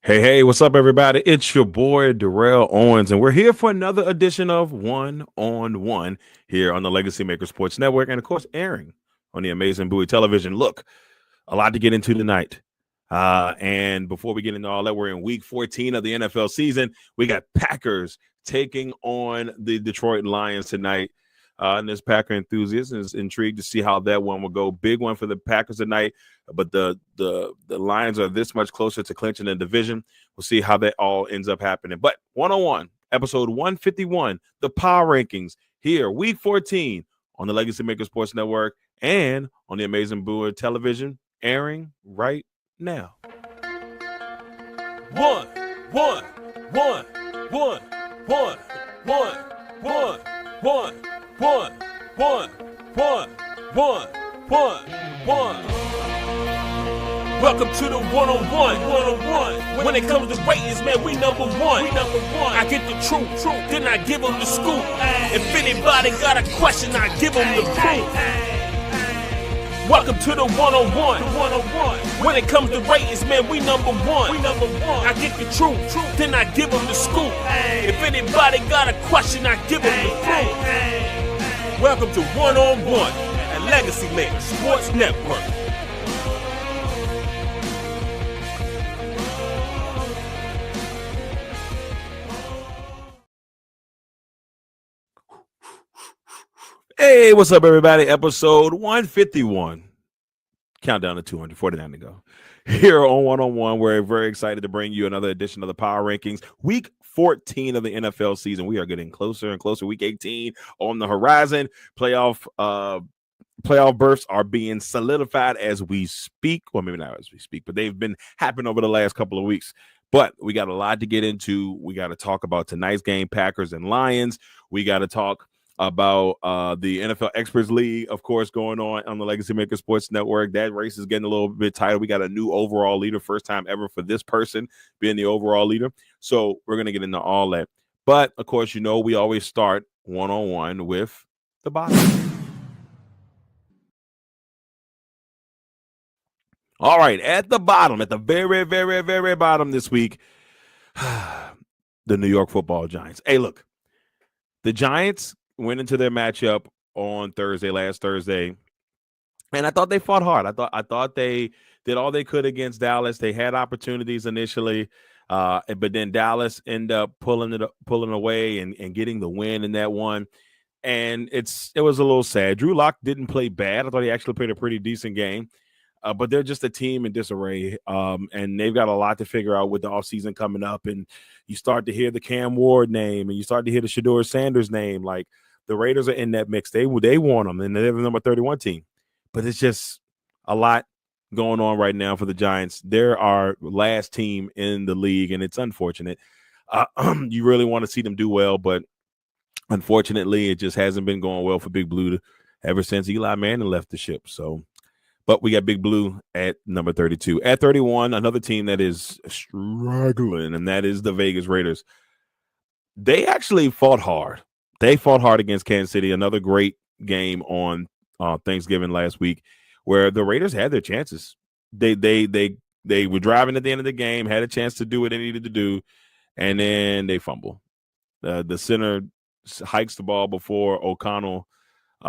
Hey, what's up, everybody? It's your boy, Darrell Owens, and we're here for another edition of One on One here on the Legacy Maker Sports Network, and of course, airing on the amazing Bowie Television. Look, a lot to get into tonight. And before we get into all that, we're in week 14 of the NFL season. We got Packers taking on the Detroit Lions tonight. And this Packer enthusiast is intrigued to see how that one will go. Big one for the Packers tonight, but the Lions are this much closer to clinching the division. We'll see how that all ends up happening. But 101, episode 151, the Power Rankings here, week 14 on the Legacy Maker Sports Network and on the amazing Bowie Television, airing right now. One, one, one, one, one, one, one, one, one, one, one, one, one. Welcome to the one-on-one. When it comes to ratings, man, we number one. I get the truth, then I give them the scoop. If anybody got a question, I give them the proof. Welcome to the one-on-one. When it comes to ratings, man, we number one. I get the truth, then I give them the scoop. If anybody got a question, I give them the proof. Welcome to One-on-One at Legacy Maker Sports Network. Hey, what's up, everybody? Episode 151. Countdown to 249 to go. Here on One-on-One, we're very excited to bring you another edition of the Power Rankings. Week 14 of the NFL season. We are getting closer and closer. Week 18 on the horizon. Playoff berths are being solidified as we speak. Well, maybe not as we speak, but they've been happening over the last couple of weeks. But we got a lot to get into. We got to talk about tonight's game, Packers and Lions. We got to talk about the NFL Experts League, of course, going on the Legacy Maker Sports Network. That race is getting a little bit tighter. We got a new overall leader, first time ever for this person being the overall leader. So we're going to get into all that. But, of course, you know, we always start one-on-one with the bottom. All right, at the bottom, at the very, very, very bottom this week, the New York Football Giants. Hey, look, the Giants went into their matchup on last Thursday, and I thought they fought hard. I thought they did all they could against Dallas. They had opportunities initially, but then Dallas ended up pulling away and getting the win in that one. And it was a little sad. Drew Lock didn't play bad. I thought he actually played a pretty decent game. But they're just a team in disarray, and they've got a lot to figure out with the offseason coming up. And you start to hear the Cam Ward name, and you start to hear the Shedeur Sanders name. Like, the Raiders are in that mix. They want them, and they're the number 31 team. But it's just a lot going on right now for the Giants. They're our last team in the league, and it's unfortunate. You really want to see them do well, but unfortunately, it just hasn't been going well for Big Blue ever since Eli Manning left the ship. So. But we got Big Blue at number 32. At 31, another team that is struggling, and that is the Vegas Raiders. They actually fought hard. They fought hard against Kansas City. Another great game on Thanksgiving last week, where the Raiders had their chances. They were driving at the end of the game, had a chance to do what they needed to do, and then they fumble. The center hikes the ball before O'Connell.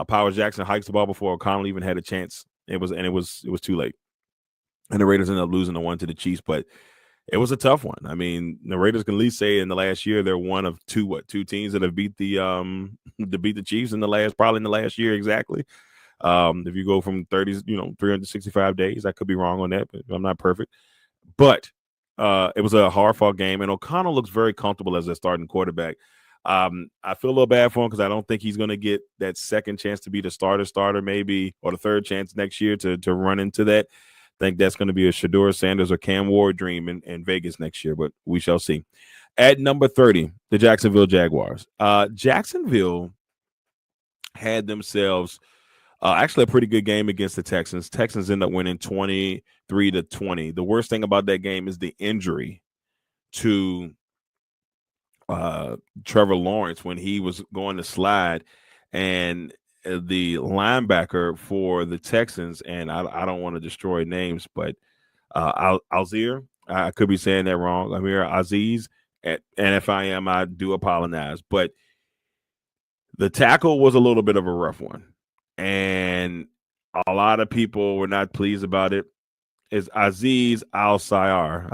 Powers Jackson hikes the ball before O'Connell even had a chance. It was too late, and the Raiders ended up losing the one to the Chiefs. But it was a tough one. I mean, the Raiders can at least say in the last year they're one of two teams that have beat the Chiefs in the last year exactly. If you go from 365 days, I could be wrong on that, but I'm not perfect. But it was a hard fought game, and O'Connell looks very comfortable as a starting quarterback. I feel a little bad for him because I don't think he's going to get that second chance to be the starter maybe, or the third chance next year to run into that. I think that's going to be a Shedeur Sanders or Cam Ward dream in Vegas next year, but we shall see. At number 30, the Jacksonville Jaguars. Jacksonville had themselves actually a pretty good game against the Texans. Texans end up winning 23-20. The worst thing about that game is the injury to Trevor Lawrence when he was going to slide, and the linebacker for the Texans, and I don't want to destroy names, but Algier, I could be saying that wrong. Amir Aziz, and if I am, I do apologize. But the tackle was a little bit of a rough one, and a lot of people were not pleased about it. Is Aziz Al Sayar?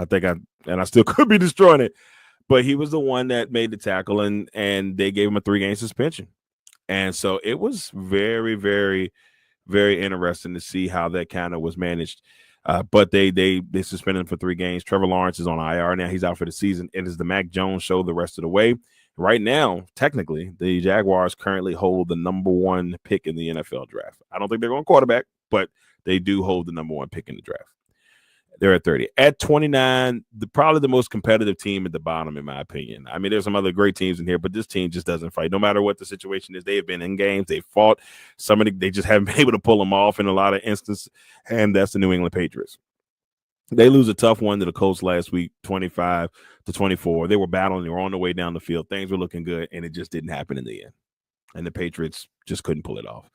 I still could be destroying it, but he was the one that made the tackle, and they gave him a 3-game suspension, and so it was very, very, very interesting to see how that kind of was managed. But they suspended him for 3 games. Trevor Lawrence is on IR now; he's out for the season. It is the Mac Jones show the rest of the way. Right now, technically, the Jaguars currently hold the number 1 pick in the NFL draft. I don't think they're going quarterback, but they do hold the number 1 pick in the draft. They're at 30. At 29, probably the most competitive team at the bottom, in my opinion. I mean, there's some other great teams in here, but this team just doesn't fight. No matter what the situation is, they have been in games. They fought. They just haven't been able to pull them off in a lot of instances, and that's the New England Patriots. They lose a tough one to the Colts last week, 25-24. They were battling. They were on the way down the field. Things were looking good, and it just didn't happen in the end. And the Patriots just couldn't pull it off.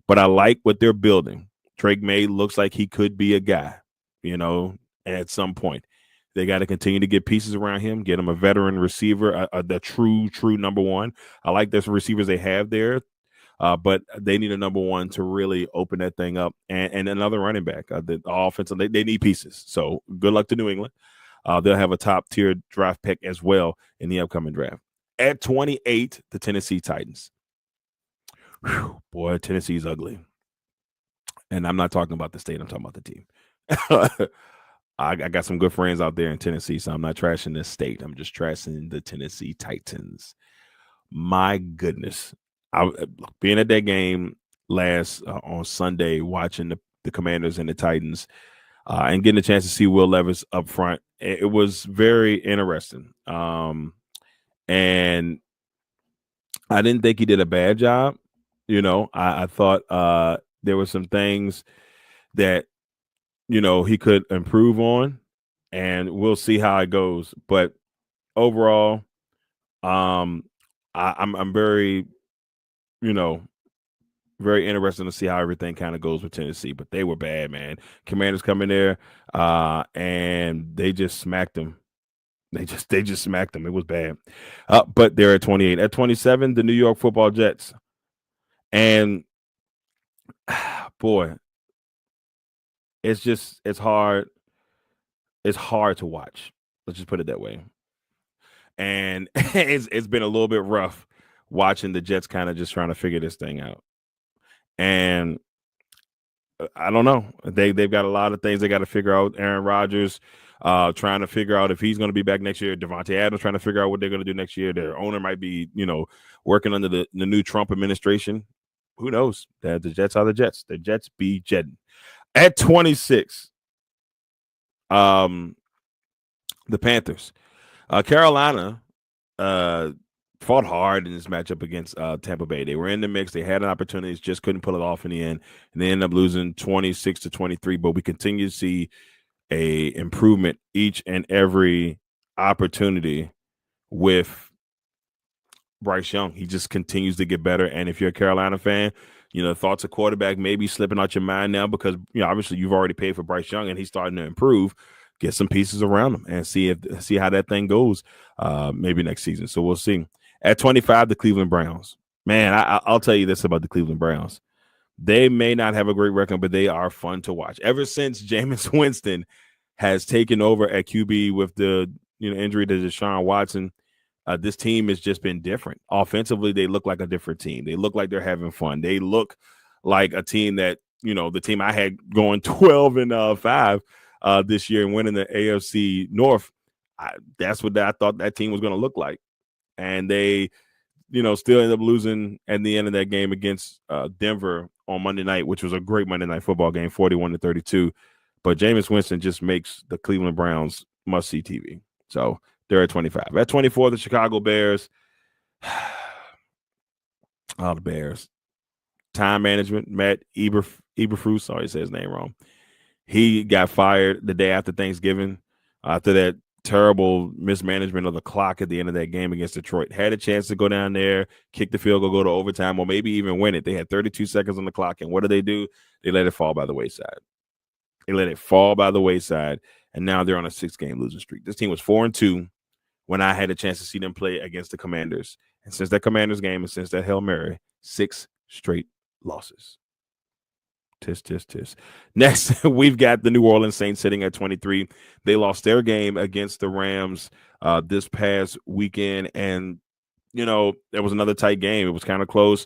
But I like what they're building. Drake May looks like he could be a guy. At some point. They got to continue to get pieces around him, get him a veteran receiver, the true number 1. I like the receivers they have there, but they need a number 1 to really open that thing up, and another running back. The offensive, they need pieces. So good luck to New England. They'll have a top-tier draft pick as well in the upcoming draft. At 28, the Tennessee Titans. Whew, boy, Tennessee's ugly. And I'm not talking about the state. I'm talking about the team. I got some good friends out there in Tennessee, so I'm not trashing this state. I'm just trashing the Tennessee Titans. My goodness. Being at that game on Sunday, watching the Commanders and the Titans, and getting a chance to see Will Levis up front, it was very interesting. And I didn't think he did a bad job. I thought there were some things that he could improve on, and we'll see how it goes. But overall, I'm very, very interested to see how everything kind of goes with Tennessee. But they were bad, man. Commanders come in there, and they just smacked them. They just smacked them. It was bad. But they're at 28. At 27, the New York Football Jets. And boy, it's hard. It's hard to watch. Let's just put it that way. And it's been a little bit rough watching the Jets kind of just trying to figure this thing out. And I don't know. They've got a lot of things they got to figure out. Aaron Rodgers trying to figure out if he's going to be back next year. Devontae Adams trying to figure out what they're going to do next year. Their owner might be, working under the new Trump administration. Who knows? The Jets are the Jets. The Jets be jetting. At 26, the Panthers. Carolina fought hard in this matchup against Tampa Bay. They were in the mix. They had opportunities, just couldn't pull it off in the end. And they ended up losing 26-23. But we continue to see a improvement each and every opportunity with Bryce Young. He just continues to get better. And if you're a Carolina fan, thoughts of quarterback may be slipping out your mind now because, obviously you've already paid for Bryce Young and he's starting to improve. Get some pieces around him and see how that thing goes maybe next season. So we'll see. At 25, the Cleveland Browns. Man, I'll tell you this about the Cleveland Browns. They may not have a great record, but they are fun to watch. Ever since Jameis Winston has taken over at QB with the injury to Deshaun Watson, this team has just been different. Offensively, they look like a different team. They look like they're having fun. They look like a team that, the team I had going 12-5 this year and winning the AFC North. That's what I thought that team was going to look like. And they, still ended up losing at the end of that game against Denver on Monday night, which was a great Monday night football game, 41-32. But Jameis Winston just makes the Cleveland Browns must-see TV. So they're at 25. At 24, the Chicago Bears. The Bears. Time management, Matt Eberflus, sorry, I said his name wrong. He got fired the day after Thanksgiving after that terrible mismanagement of the clock at the end of that game against Detroit. Had a chance to go down there, kick the field goal, go to overtime, or maybe even win it. They had 32 seconds on the clock, and what do? They let it fall by the wayside. and now they're on a 6-game losing streak. This team was 4-2 when I had a chance to see them play against the Commanders. And since that Commanders game and since that Hail Mary, 6 straight losses. Tis. Next, we've got the New Orleans Saints sitting at 23. They lost their game against the Rams this past weekend. And, there was another tight game. It was kind of close.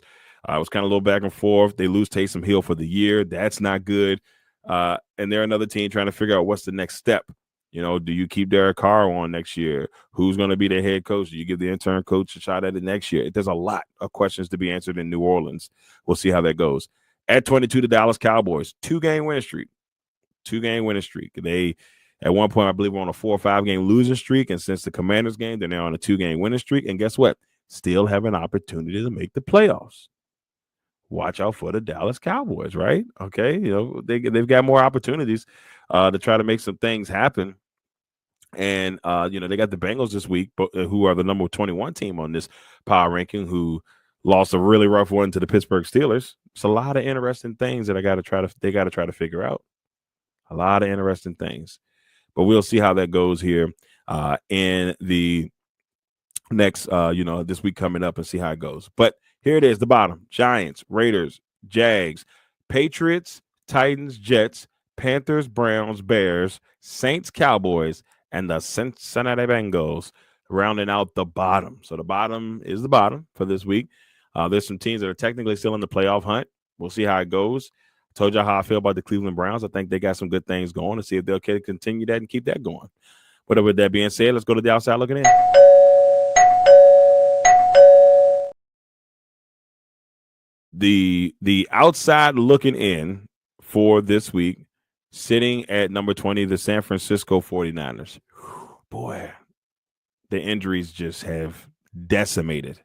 It was kind of a little back and forth. They lose Taysom Hill for the year. That's not good. And they're another team trying to figure out what's the next step. Do you keep Derek Carr on next year? Who's going to be the head coach? Do you give the intern coach a shot at it next year? There's a lot of questions to be answered in New Orleans. We'll see how that goes. At 22, the Dallas Cowboys, 2-game winning streak. They, at one point, I believe, were on a 4 or 5-game losing streak. And since the Commanders game, they're now on a 2-game winning streak. And guess what? Still have an opportunity to make the playoffs. Watch out for the Dallas Cowboys, right? Okay, they've got more opportunities to try to make some things happen. And, they got the Bengals this week, who are the number 21 team on this power ranking, who lost a really rough one to the Pittsburgh Steelers. It's a lot of interesting things that they got to try to figure out. A lot of interesting things. But we'll see how that goes here in the next, this week coming up and see how it goes. But here it is, the bottom. Giants, Raiders, Jags, Patriots, Titans, Jets, Panthers, Browns, Bears, Saints, Cowboys, and the Cincinnati Bengals rounding out the bottom. So the bottom is the bottom for this week. There's some teams that are technically still in the playoff hunt. We'll see how it goes. I told you how I feel about the Cleveland Browns. I think they got some good things going to see if they'll continue that and keep that going. But with that being said, let's go to the outside looking in. The outside looking in for this week, sitting at number 20, the San Francisco 49ers. Boy, the injuries just have decimated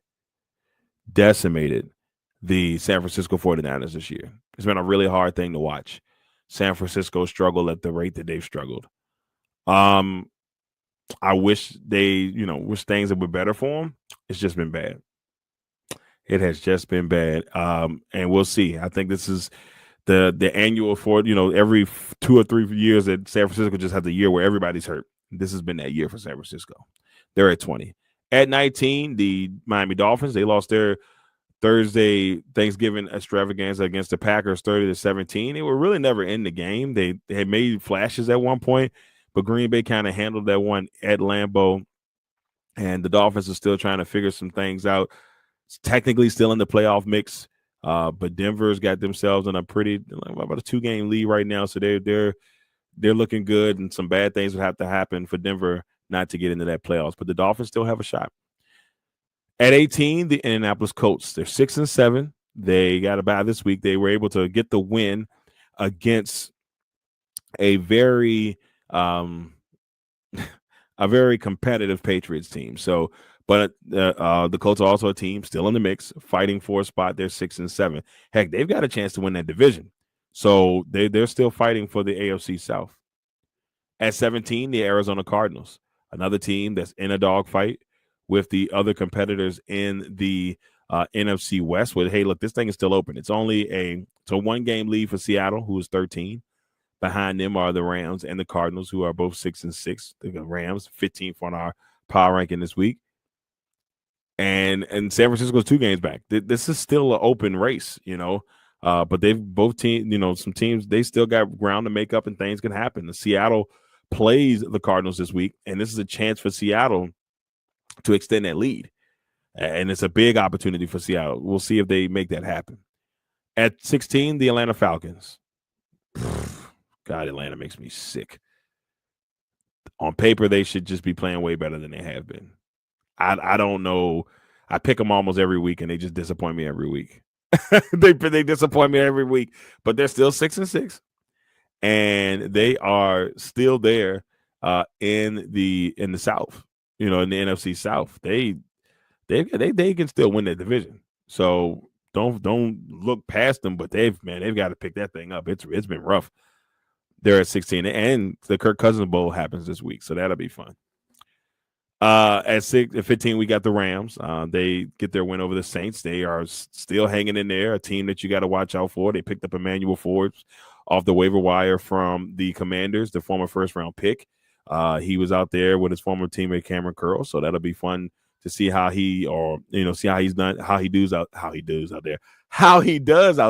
the San Francisco 49ers this year. It's been a really hard thing to watch. San Francisco struggle at the rate that they've struggled. I wish wish things were better for them. It's just been bad. It has just been bad. And we'll see. I think this is the annual for, every 2 or 3 years that San Francisco just has a year where everybody's hurt. This has been that year for San Francisco. They're at 20. At 19, the Miami Dolphins, they lost their Thursday Thanksgiving extravaganza against the Packers 30-17. They were really never in the game. They had made flashes at one point, but Green Bay kind of handled that one at Lambeau. And the Dolphins are still trying to figure some things out. It's technically still in the playoff mix, but Denver's got themselves in about a 2-game lead right now. So they're looking good, and some bad things would have to happen for Denver not to get into that playoffs. But the Dolphins still have a shot. At 18, the Indianapolis Colts. They're 6-7. They got a bye this week. They were able to get the win against a very competitive Patriots team. So, but the Colts are also a team still in the mix, fighting for a spot. They're 6-7. Heck, they've got a chance to win that division. So they're still fighting for the AFC South. At 17, the Arizona Cardinals, another team that's in a dogfight with the other competitors in the NFC West. With, hey, look, this thing is still open. It's only a 1-game lead for Seattle, who is 13. Behind them are the Rams and the Cardinals, who are both 6-6. The Rams 15th on our power ranking this week. And San Francisco's 2 games back. This is still an open race, but they've both some teams, they still got ground to make up and things can happen. The Seattle plays the Cardinals this week, and this is a chance for Seattle to extend that lead. And it's a big opportunity for Seattle. We'll see if they make that happen. At 16, the Atlanta Falcons. God, Atlanta makes me sick. On paper, they should just be playing way better than they have been. I don't know. I pick them almost every week, and they just disappoint me every week. they disappoint me every week, but they're still 6-6, and they are still there in the South. In the NFC South, they can still win that division. So don't look past them, but they've got to pick that thing up. It's been rough. They're at 16, and the Kirk Cousins Bowl happens this week, so that'll be fun. At 15, we got the Rams. They get their win over the Saints. They are still hanging in there, a team that you got to watch out for. They picked up Emmanuel Forbes off the waiver wire from the Commanders, the former first-round pick. He was out there with his former teammate Cameron Curl, so that'll be fun to see how he, or see how he's done, how he does out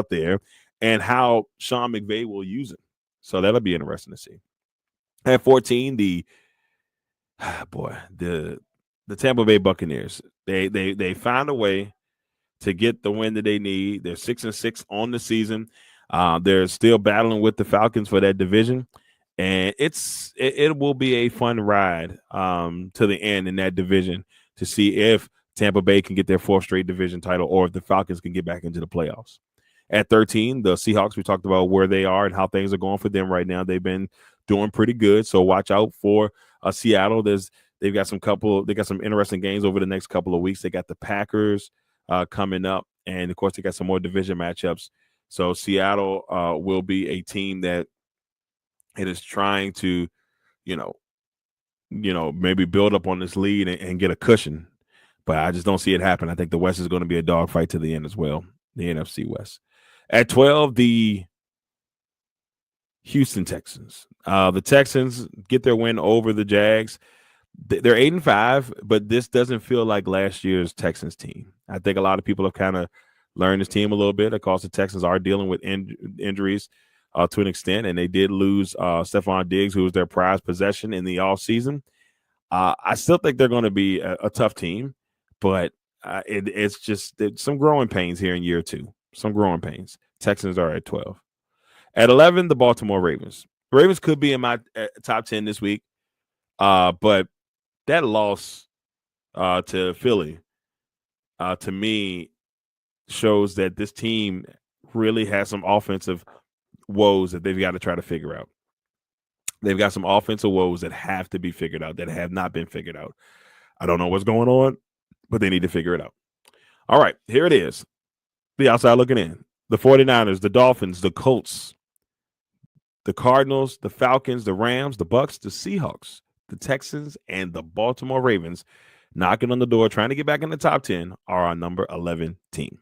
there, and how Sean McVay will use him. So that'll be interesting to see. At 14, the Tampa Bay Buccaneers. They found a way to get the win that they need. They're 6-6 on the season. They're still battling with the Falcons for that division, and it will be a fun ride to the end in that division to see if Tampa Bay can get their fourth straight division title or if the Falcons can get back into the playoffs. At 13, the Seahawks, we talked about where they are and how things are going for them right now. They've been doing pretty good, so watch out for Seattle. They've got some interesting games over the next couple of weeks. They got the Packers coming up, and of course they got some more division matchups. So Seattle will be a team that it is trying to, maybe build up on this lead and get a cushion, but I just don't see it happen. I think the West is going to be a dogfight to the end as well, the NFC West. At 12, the Houston Texans. The Texans get their win over the Jags. They're 8-5, but this doesn't feel like last year's Texans team. I think a lot of people have kind of learned this team a little bit. Of course, the Texans are dealing with injuries to an extent, and they did lose Stephon Diggs, who was their prized possession in the offseason. I still think they're going to be a tough team, but it's just some growing pains here in year two. Some growing pains. Texans are at 12. At 11, the Baltimore Ravens. Ravens could be in my top 10 this week, but that loss to Philly, to me, shows that this team really has some offensive woes that they've got to try to figure out. They've got some offensive woes that have to be figured out, that have not been figured out. I don't know what's going on, but they need to figure it out. All right, here it is. The outside looking in. The 49ers, the Dolphins, the Colts, the Cardinals, the Falcons, the Rams, the Bucks, the Seahawks, the Texans, and the Baltimore Ravens knocking on the door, trying to get back in the top 10, are our number 11 team.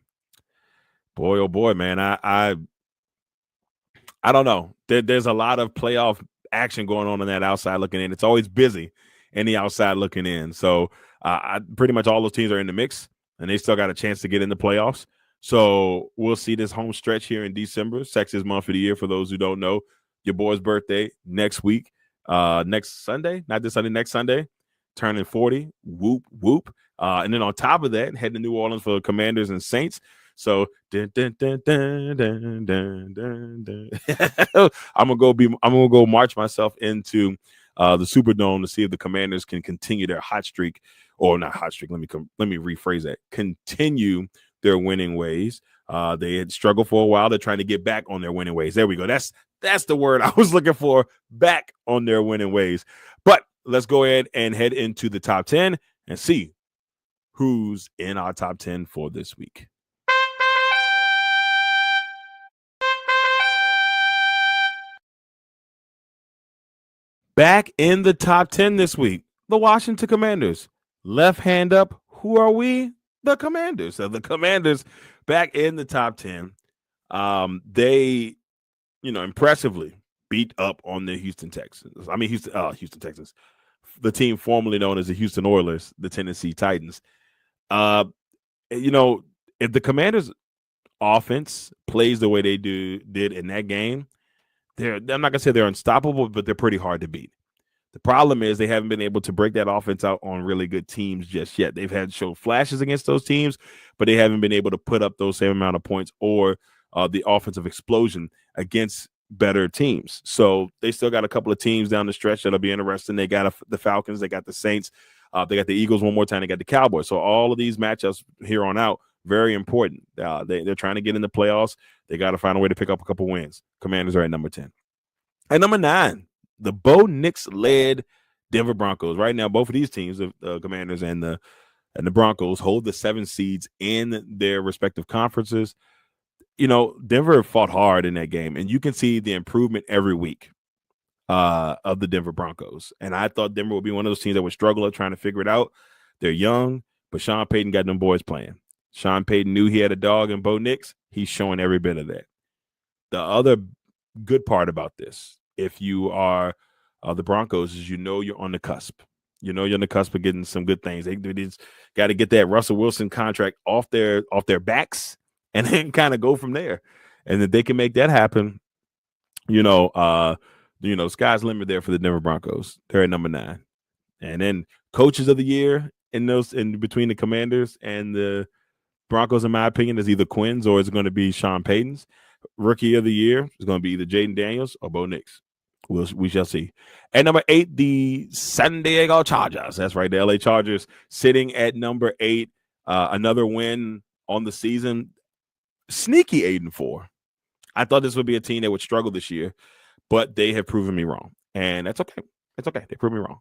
Boy, oh boy, man, I don't know. There's a lot of playoff action going on that outside looking in. It's always busy in the outside looking in. So pretty much all those teams are in the mix, and they still got a chance to get in the playoffs. So we'll see this home stretch here in December, sexiest month of the year for those who don't know. Your boy's birthday next week, next Sunday, not this Sunday, next Sunday, turning 40, whoop, whoop. And then on top of that, heading to New Orleans for the Commanders and Saints. So I'm gonna go march myself into the Superdome to see if the Commanders can continue their hot streak, or not hot streak. Let me rephrase that. Continue their winning ways. They had struggled for a while. They're trying to get back on their winning ways. There we go. That's the word I was looking for. Back on their winning ways. But let's go ahead and head into the top 10 and see who's in our top 10 for this week. Back in the top 10 this week, the Washington Commanders. Left hand up. Who are we? The Commanders. So the Commanders back in the top 10. They, impressively beat up on the Houston Texans. I mean, Houston Texans, the team formerly known as the Houston Oilers, the Tennessee Titans. If the Commanders offense plays the way they did in that game, I'm not gonna say they're unstoppable, but they're pretty hard to beat. The problem is they haven't been able to break that offense out on really good teams just yet. They've had show flashes against those teams, but they haven't been able to put up those same amount of points or the offensive explosion against better teams. So they still got a couple of teams down the stretch that'll be interesting. They got the Falcons, they got the Saints, they got the Eagles one more time, they got the Cowboys. So all of these matchups here on out, very important. They're trying to get in the playoffs. They got to find a way to pick up a couple wins. Commanders are at number 10. At number 9, the Bo Nix-led Denver Broncos. Right now, both of these teams, the Commanders and the Broncos, hold the 7 seeds in their respective conferences. Denver fought hard in that game, and you can see the improvement every week of the Denver Broncos. And I thought Denver would be one of those teams that would struggle at trying to figure it out. They're young, but Sean Payton got them boys playing. Sean Payton knew he had a dog in Bo Nix. He's showing every bit of that. The other good part about this, if you are the Broncos, is you're on the cusp. You're on the cusp of getting some good things. They just got to get that Russell Wilson contract off their backs, and then kind of go from there. And if they can make that happen, sky's limit there for the Denver Broncos. They're at number 9. And then coaches of the year in between the Commanders and the Broncos, in my opinion, is either Quinn's or it's going to be Sean Payton's. Rookie of the year is going to be either Jaden Daniels or Bo Nix. We shall see. At number 8, the San Diego Chargers. That's right, the LA Chargers sitting at number 8. Another win on the season. Sneaky 8-4. I thought this would be a team that would struggle this year, but they have proven me wrong, and that's okay. It's okay. They proved me wrong.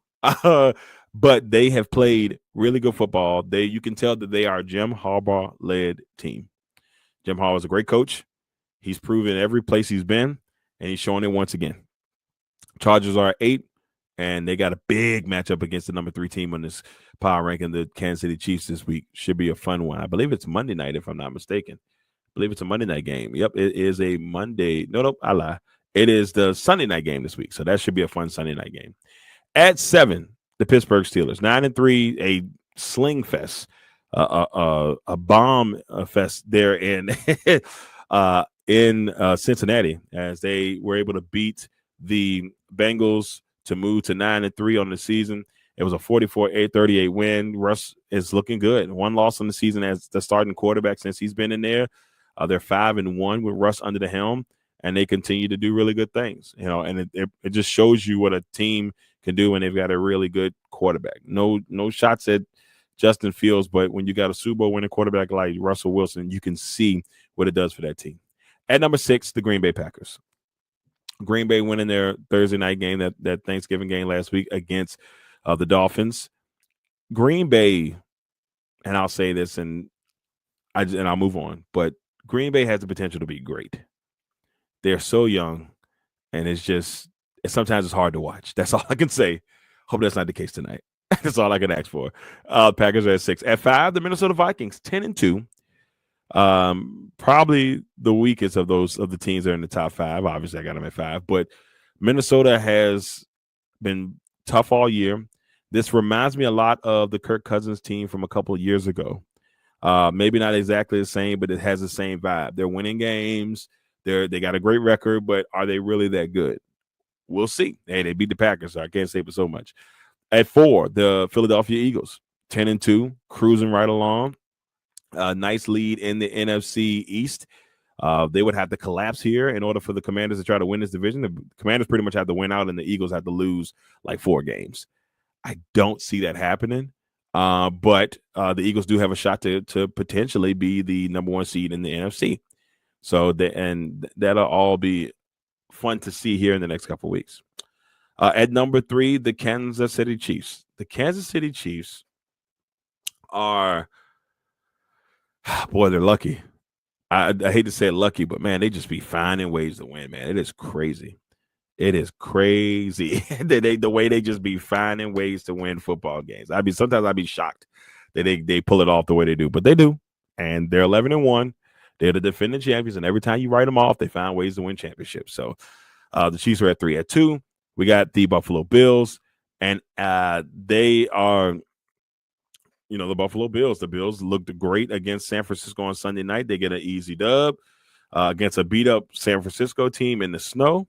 But they have played really good football. You can tell that they are a Jim Harbaugh-led team. Jim Harbaugh is a great coach. He's proven every place he's been, and he's showing it once again. Chargers are 8, and they got a big matchup against the number 3 team on this power ranking, the Kansas City Chiefs, this week. Should be a fun one. I believe it's Monday night, if I'm not mistaken. I believe it's a Monday night game. Yep, it is a Monday. No, I lie. It is the Sunday night game this week, so that should be a fun Sunday night game. At 7, the Pittsburgh Steelers, 9-3, a sling fest, a bomb fest there in Cincinnati, as they were able to beat the Bengals to move to 9-3 on the season. It was a 44-38 win. Russ is looking good. 1 loss on the season as the starting quarterback since he's been in there. They're 5-1 with Russ under the helm, and they continue to do really good things. And it just shows you what a team can do when they've got a really good quarterback. No shots at Justin Fields, but when you got a Super Bowl winning quarterback like Russell Wilson, you can see what it does for that team. At number 6, the Green Bay Packers. Green Bay winning their Thursday night game, that Thanksgiving game last week against the Dolphins. Green Bay, and I'll say this, and I'll move on, but Green Bay has the potential to be great. They're so young, and sometimes it's hard to watch. That's all I can say. Hope that's not the case tonight. That's all I can ask for. Packers are at 6. At 5, the Minnesota Vikings, 10-2. Probably the weakest of the teams that are in the top 5. Obviously, I got them at 5, but Minnesota has been tough all year. This reminds me a lot of the Kirk Cousins team from a couple of years ago. Maybe not exactly the same, but it has the same vibe. They're winning games. They got a great record, but are they really that good? We'll see. Hey, they beat the Packers, so I can't say for so much. At 4, the Philadelphia Eagles, 10-2, cruising right along. Nice lead in the NFC East. They would have to collapse here in order for the Commanders to try to win this division. The Commanders pretty much have to win out, and the Eagles have to lose like 4 games. I don't see that happening, but the Eagles do have a shot to potentially be the number 1 seed in the NFC. So that'll all be fun to see here in the next couple of weeks. At number 3, the Kansas City Chiefs. The Kansas City Chiefs are, boy, they're lucky. I hate to say it lucky, but man, they just be finding ways to win, man. It is crazy. It is crazy the way they just be finding ways to win football games. Sometimes I'd be shocked that they pull it off the way they do, but they do. And they're 11-1. They're the defending champions, and every time you write them off, they find ways to win championships. So the Chiefs are at 3. At 2, we got the Buffalo Bills, and they are, the Buffalo Bills. The Bills looked great against San Francisco on Sunday night. They get an easy dub against a beat-up San Francisco team in the snow.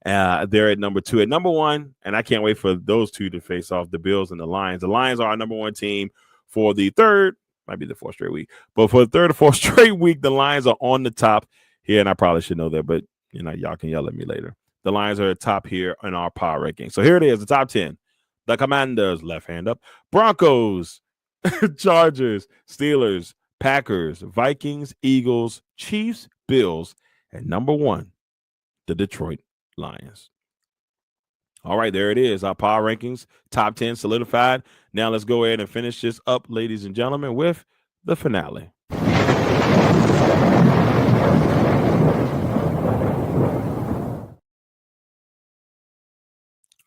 They're at number 2. At number 1, and I can't wait for those two to face off, the Bills and the Lions. The Lions are our number 1 team for the 3rd, might be the 4th straight week, but for the 3rd or 4th straight week, the Lions are on the top here, and I probably should know that, but y'all can yell at me later. The Lions are at top here in our power ranking. So here it is, the top 10. The Commanders, left hand up. Broncos, Chargers, Steelers, Packers, Vikings, Eagles, Chiefs, Bills, and number 1, the Detroit Lions. All right, there it is. Our power rankings, top 10 solidified. Now let's go ahead and finish this up, ladies and gentlemen, with the finale.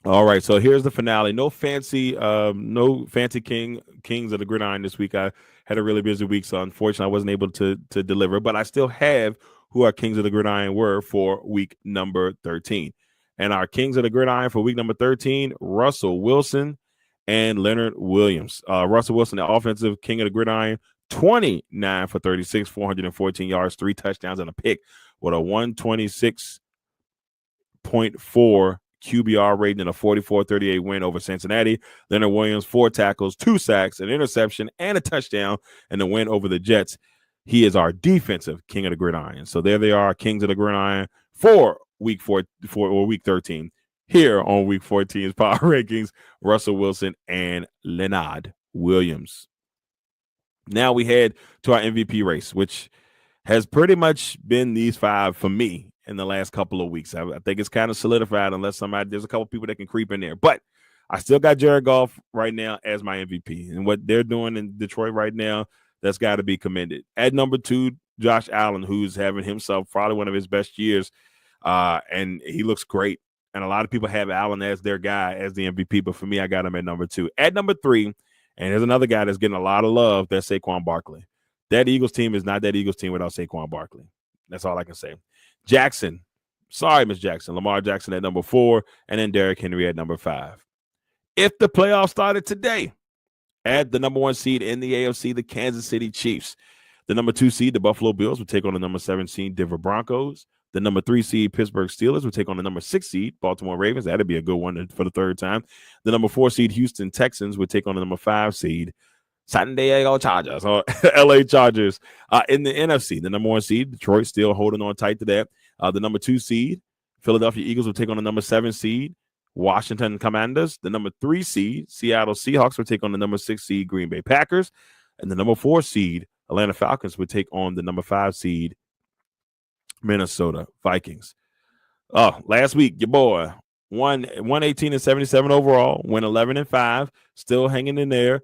All right, so here's the finale. No fancy kings of the gridiron this week. I had a really busy week, so unfortunately I wasn't able to deliver, but I still have who our Kings of the Gridiron were for week number 13. And our Kings of the Gridiron for week number 13, Russell Wilson and Leonard Williams. Russell Wilson, the offensive King of the Gridiron, 29 for 36, 414 yards, 3 touchdowns, and a pick with a 126.4 QBR rating and a 44-38 win over Cincinnati. Leonard Williams, 4 tackles, 2 sacks, an interception, and a touchdown, and the win over the Jets. He is our defensive King of the Gridiron. So there they are, Kings of the Gridiron for week 13. Here on week 14's Power Rankings, Russell Wilson and Leonard Williams. Now we head to our MVP race, which has pretty much been these 5 for me in the last couple of weeks. I think it's kind of solidified unless there's a couple people that can creep in there. But I still got Jared Goff right now as my MVP. And what they're doing in Detroit right now, that's got to be commended. At number 2, Josh Allen, who's having himself probably one of his best years. And he looks great. And a lot of people have Allen as their guy, as the MVP. But for me, I got him at number 2. At number 3, and there's another guy that's getting a lot of love, that's Saquon Barkley. That Eagles team is not that Eagles team without Saquon Barkley. That's all I can say. Jackson. Sorry, Miss Jackson. Lamar Jackson at number 4, and then Derrick Henry at number 5. If the playoffs started today, at the number 1 seed in the AFC, the Kansas City Chiefs. The number 2 seed, the Buffalo Bills, would take on the number 7 seed, Denver Broncos. The number 3 seed, Pittsburgh Steelers, would take on the number 6 seed, Baltimore Ravens. That'd be a good one for the 3rd time. The number 4 seed, Houston Texans, would take on the number 5 seed, San Diego Chargers, or LA Chargers. In the NFC, the number 1 seed, Detroit, still holding on tight to that. The number 2 seed, Philadelphia Eagles, would take on the number 7 seed, Washington Commanders. The number 3 seed, Seattle Seahawks, would take on the number 6 seed, Green Bay Packers. And the number 4 seed, Atlanta Falcons, would take on the number 5 seed, Minnesota Vikings. Last week, your boy won 118-77 overall, went 11-5, still hanging in there,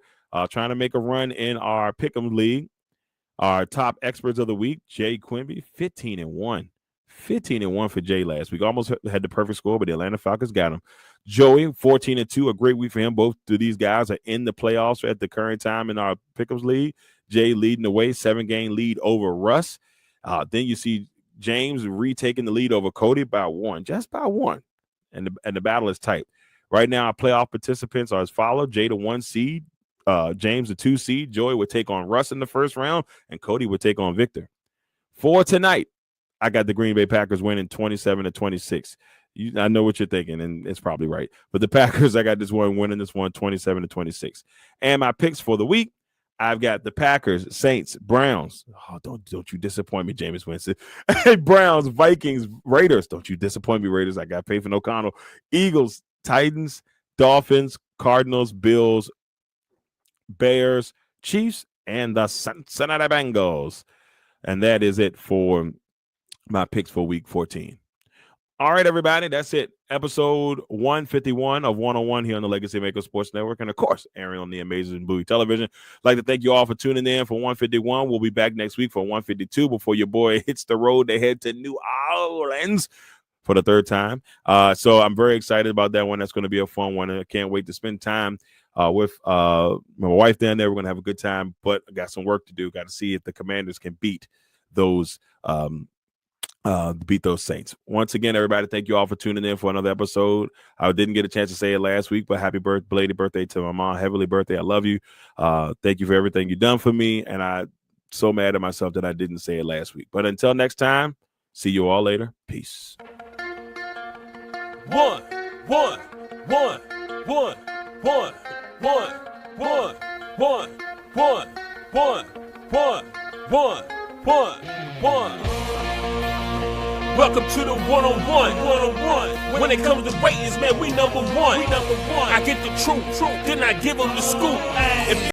trying to make a run in our Pick'em League. Our top experts of the week, Jay Quimby, 15-1. 15-1 for Jay last week. Almost had the perfect score, but the Atlanta Falcons got him. Joey, 14-2, a great week for him. Both of these guys are in the playoffs at the current time in our Pick'ems League. Jay leading the way, 7-game lead over Russ. Then you see James retaking the lead over Cody by 1, just by 1. And the battle is tight. Right now, our playoff participants are as follows. Jay, the 1 seed. James, the 2 seed. Joey would take on Russ in the first round, and Cody would take on Victor. For tonight, I got the Green Bay Packers winning 27-26. I know what you're thinking, and it's probably right. But the Packers, I got this one winning this one 27-26. And my picks for the week, I've got the Packers, Saints, Browns. Oh, don't you disappoint me, Jameis Winston. Browns, Vikings, Raiders. Don't you disappoint me, Raiders. I got Payton O'Connell. Eagles, Titans, Dolphins, Cardinals, Bills, Bears, Chiefs, and the Cincinnati Bengals. And that is it for my picks for week 14. All right, everybody, that's it. Episode 151 of 101 here on the Legacy Maker Sports Network. And, of course, airing on the amazing Bowie Television. I'd like to thank you all for tuning in for 151. We'll be back next week for 152 before your boy hits the road to head to New Orleans for the 3rd time. So I'm very excited about that one. That's going to be a fun one. I can't wait to spend time with my wife down there. We're going to have a good time, but I got some work to do. Got to see if the Commanders can beat those Saints. Once again, everybody, thank you all for tuning in for another episode. I didn't get a chance to say it last week, but happy belated birthday to my mom. Heavenly birthday. I love you. Thank you for everything you've done for me. And I'm so mad at myself that I didn't say it last week. But until next time, see you all later. Peace. One. Welcome to the one-on-one. When it comes to ratings, man, we number one. I get the truth, then I give them the scoop.